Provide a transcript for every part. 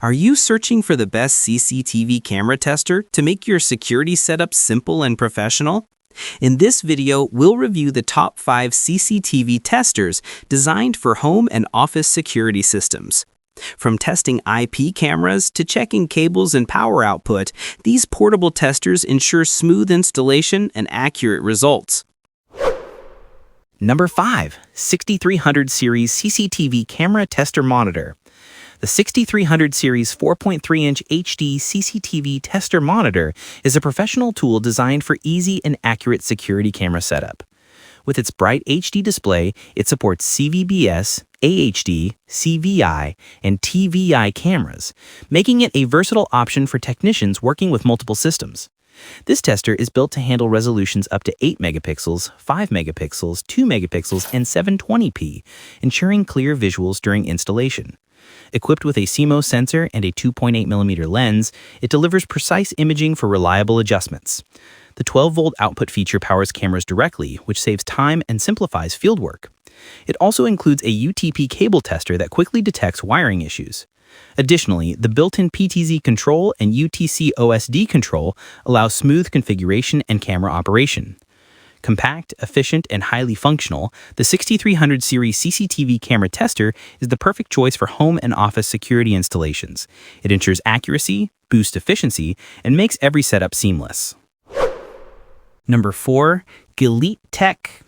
Are you searching for the best CCTV camera tester to make your security setup simple and professional? In this video, we'll review the top 5 CCTV testers designed for home and office security systems. From testing IP cameras to checking cables and power output, these portable testers ensure smooth installation and accurate results. Number 5. 6300 Series CCTV Camera Tester Monitor. The 6300 Series 4.3-inch HD CCTV Tester Monitor is a professional tool designed for easy and accurate security camera setup. With its bright HD display, it supports CVBS, AHD, CVI, and TVI cameras, making it a versatile option for technicians working with multiple systems. This tester is built to handle resolutions up to 8 megapixels, 5 megapixels, 2 megapixels, and 720p, ensuring clear visuals during installation. Equipped with a CMOS sensor and a 2.8mm lens, it delivers precise imaging for reliable adjustments. The 12-volt output feature powers cameras directly, which saves time and simplifies fieldwork. It also includes a UTP cable tester that quickly detects wiring issues. Additionally, the built-in PTZ control and UTC OSD control allow smooth configuration and camera operation. Compact, efficient, and highly functional, the 6300 Series CCTV Camera Tester is the perfect choice for home and office security installations. It ensures accuracy, boosts efficiency, and makes every setup seamless. Number 4. GILEETEEK.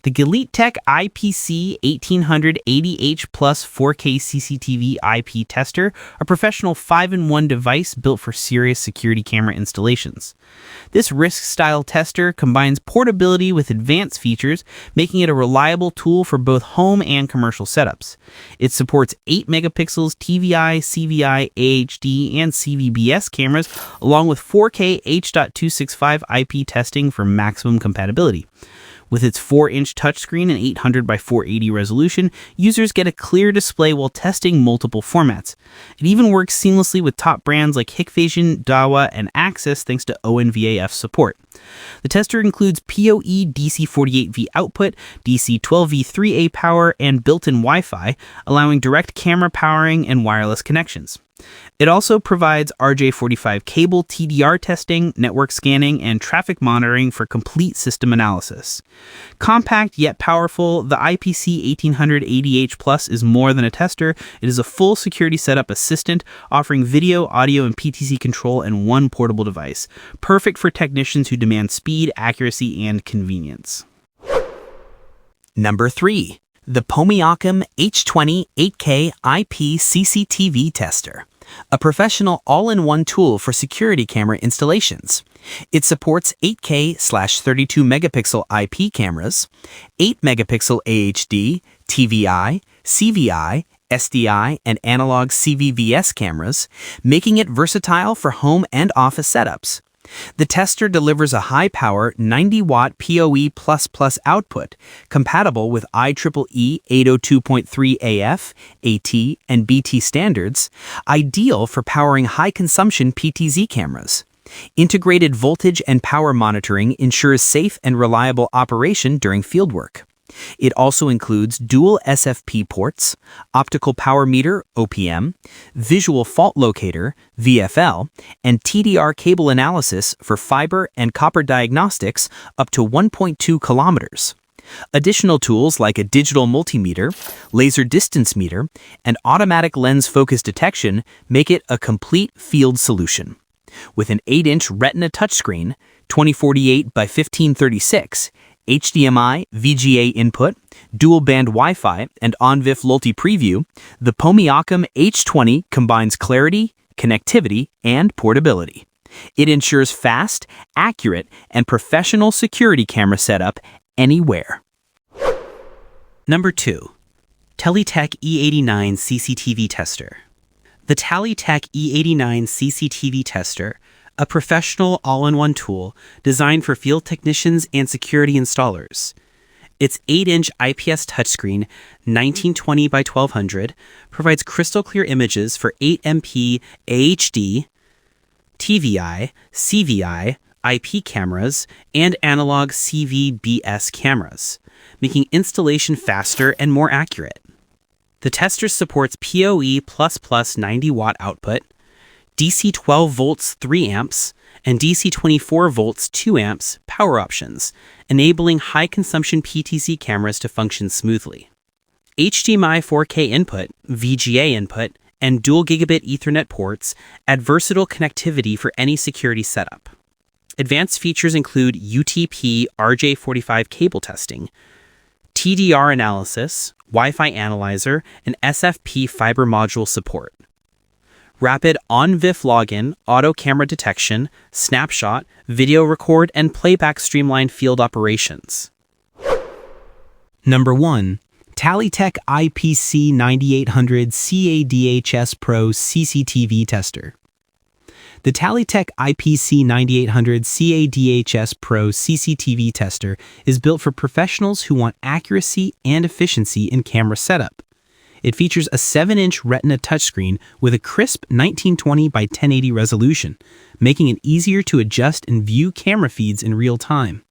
The GILEETEEK IPC1880H Plus 4K CCTV IP Tester, a professional 5-in-1 device built for serious security camera installations. This RISC-style tester combines portability with advanced features, making it a reliable tool for both home and commercial setups. It supports 8 megapixels TVI, CVI, AHD, and CVBS cameras, along with 4K H.265 IP testing for maximum compatibility. With its 4-inch touchscreen and 800 by 480 resolution, users get a clear display while testing multiple formats. It even works seamlessly with top brands like Hikvision, Dahua, and Axis thanks to ONVAF support. The tester includes PoE DC48V output, DC12V3A power, and built-in Wi-Fi, allowing direct camera powering and wireless connections. It also provides RJ45 cable TDR testing, network scanning, and traffic monitoring for complete system analysis. Compact yet powerful, the IPC1880H Plus is more than a tester. It is a full security setup assistant, offering video, audio, and PTZ control in one portable device. Perfect for technicians who demand speed, accuracy, and convenience. Number 3. The POMIACAM H20 8K IP CCTV Tester, a professional all-in-one tool for security camera installations. It supports 8K/32 megapixel IP cameras, 8 megapixel AHD, TVI, CVI, SDI, and analog CVVS cameras, making it versatile for home and office setups. The tester delivers a high-power 90-watt PoE++ output, compatible with IEEE 802.3 AF, AT, and BT standards, ideal for powering high-consumption PTZ cameras. Integrated voltage and power monitoring ensures safe and reliable operation during fieldwork. It also includes dual SFP ports, optical power meter (OPM), visual fault locator (VFL), and TDR cable analysis for fiber and copper diagnostics up to 1.2 kilometers. Additional tools like a digital multimeter, laser distance meter, and automatic lens focus detection make it a complete field solution. With an 8-inch Retina touchscreen, 2048 by 1536, HDMI, VGA input, dual-band Wi-Fi, and ONVIF Multi Preview, the POMIACAM H20 combines clarity, connectivity, and portability. It ensures fast, accurate, and professional security camera setup anywhere. Number 2. TahLiTech E89 CCTV Tester. The TahLiTech E89 CCTV Tester, a professional all-in-one tool designed for field technicians and security installers. Its 8-inch IPS touchscreen, 1920 by 1200, provides crystal-clear images for 8MP AHD, TVI, CVI, IP cameras, and analog CVBS cameras, making installation faster and more accurate. The tester supports PoE++ 90-watt output, DC 12 volts 3 amps, and DC 24 volts 2 amps power options, enabling high-consumption PTZ cameras to function smoothly. HDMI 4K input, VGA input, and dual gigabit Ethernet ports add versatile connectivity for any security setup. Advanced features include UTP RJ45 cable testing, TDR analysis, Wi-Fi analyzer, and SFP fiber module support. Rapid on-VIF login, auto camera detection, snapshot, video record, and playback streamlined field operations. Number 1. TahLiTech IPC9800 CADHS Pro CCTV Tester. The TahLiTech IPC9800 CADHS Pro CCTV Tester is built for professionals who want accuracy and efficiency in camera setup. It features a 7-inch Retina touchscreen with a crisp 1920 by 1080 resolution, making it easier to adjust and view camera feeds in real time.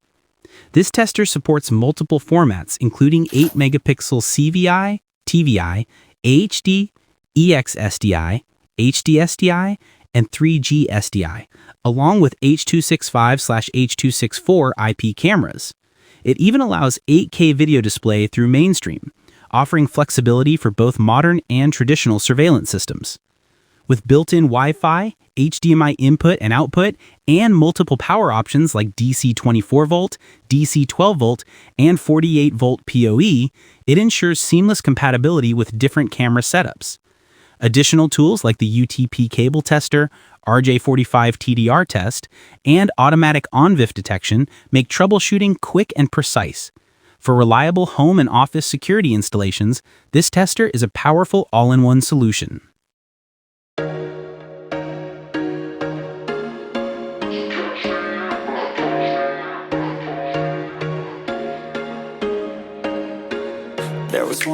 This tester supports multiple formats, including 8-megapixel CVI, TVI, HD, EXSDI, HDSDI, and 3G SDI, along with H.265/H.264 IP cameras. It even allows 8K video display through mainstream, offering flexibility for both modern and traditional surveillance systems. With built-in Wi-Fi, HDMI input and output, and multiple power options like DC 24-volt, DC 12-volt, and 48-volt PoE, it ensures seamless compatibility with different camera setups. Additional tools like the UTP cable tester, RJ45 TDR test, and automatic on-VIF detection make troubleshooting quick and precise. For reliable home and office security installations, this tester is a powerful all-in-one solution. There was one